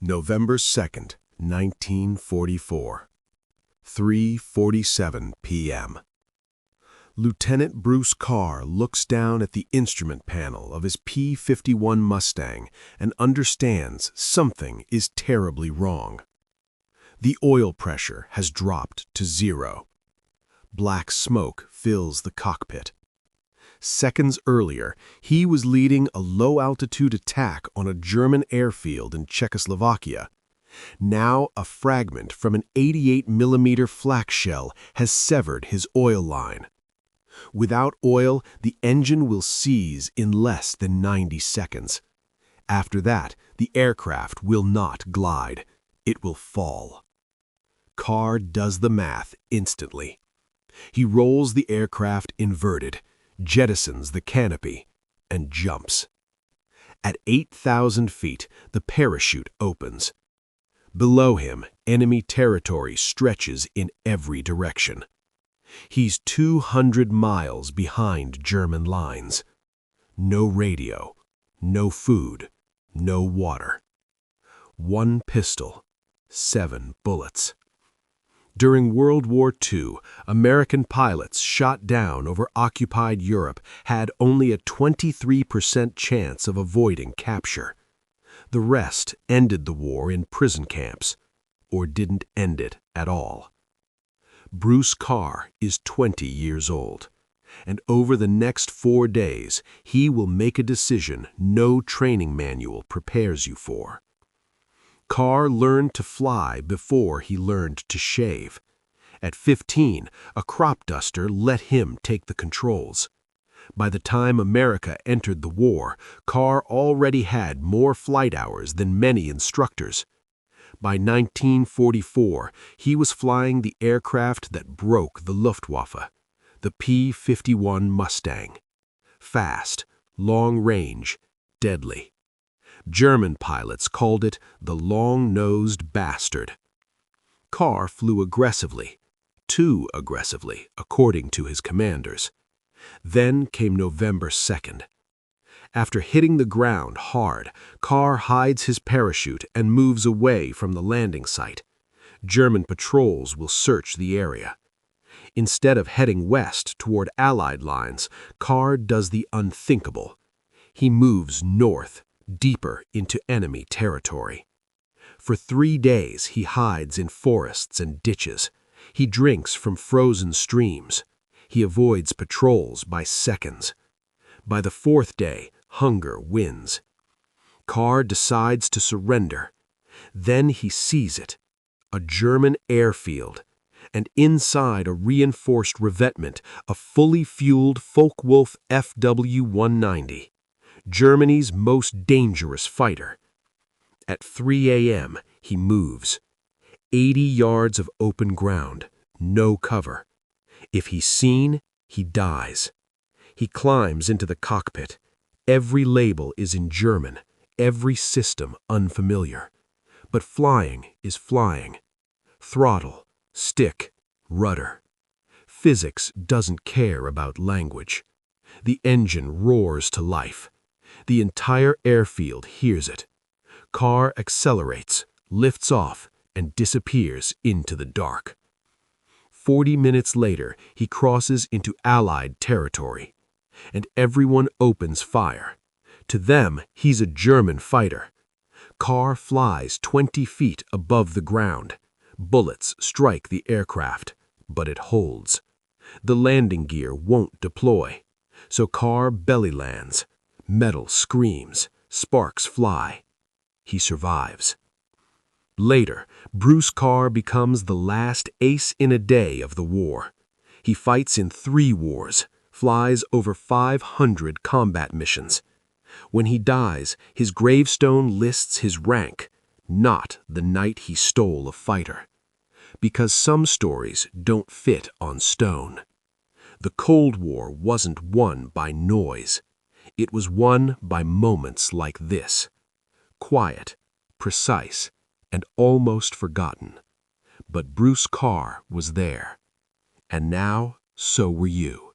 November 2nd, 1944, 3:47 p.m. Lieutenant Bruce Carr looks down at the instrument panel of his P-51 Mustang and understands something is terribly wrong. The oil pressure has dropped to 0. Black smoke fills the cockpit. Seconds earlier, he was leading a low-altitude attack on a German airfield in Czechoslovakia. Now, a fragment from an 88mm flak shell has severed his oil line. Without oil, the engine will seize in less than 90 seconds. After that, the aircraft will not glide. It will fall. Carr does the math instantly. He rolls the aircraft inverted, jettisons the canopy, and jumps. At 8,000 feet, the parachute opens. Below him, enemy territory stretches in every direction. He's 200 miles behind German lines. No radio, no food, no water. 1 pistol, 7 bullets. During World War II, American pilots shot down over occupied Europe had only a 23% chance of avoiding capture. The rest ended the war in prison camps, or didn't end it at all. Bruce Carr is 20 years old, and over the next 4 days, he will make a decision no training manual prepares you for. Carr learned to fly before he learned to shave. At 15, a crop duster let him take the controls. By the time America entered the war, Carr already had more flight hours than many instructors. By 1944, he was flying the aircraft that broke the Luftwaffe, the P-51 Mustang. Fast, long-range, deadly. German pilots called it the long-nosed bastard. Carr flew aggressively, too aggressively, according to his commanders. Then came November 2nd. After hitting the ground hard, Carr hides his parachute and moves away from the landing site. German patrols will search the area. Instead of heading west toward Allied lines, Carr does the unthinkable. He moves north, deeper into enemy territory. For 3 days, he hides in forests and ditches. He drinks from frozen streams. He avoids patrols by seconds. By the 4th day, hunger wins. Carr decides to surrender. Then he sees it, a German airfield, and inside a reinforced revetment, a fully fueled Focke-Wulf FW-190. Germany's most dangerous fighter. At 3 a.m., he moves. 80 yards of open ground, no cover. If he's seen, he dies. He climbs into the cockpit. Every label is in German, every system unfamiliar. But flying is flying. Throttle, stick, rudder. Physics doesn't care about language. The engine roars to life. The entire airfield hears it. Carr accelerates, lifts off, and disappears into the dark. 40 minutes later, he crosses into Allied territory, and everyone opens fire. To them, he's a German fighter. Carr flies 20 feet above the ground. Bullets strike the aircraft, but it holds. The landing gear won't deploy, so Carr belly lands. Metal screams, sparks fly. He survives. Later, Bruce Carr becomes the last ace in a day of the war. He fights in 3 wars, flies over 500 combat missions. When he dies, his gravestone lists his rank, not the night he stole a fighter. Because some stories don't fit on stone. The Cold War wasn't won by noise. It was won by moments like this. Quiet, precise, and almost forgotten. But Bruce Carr was there. And now, so were you.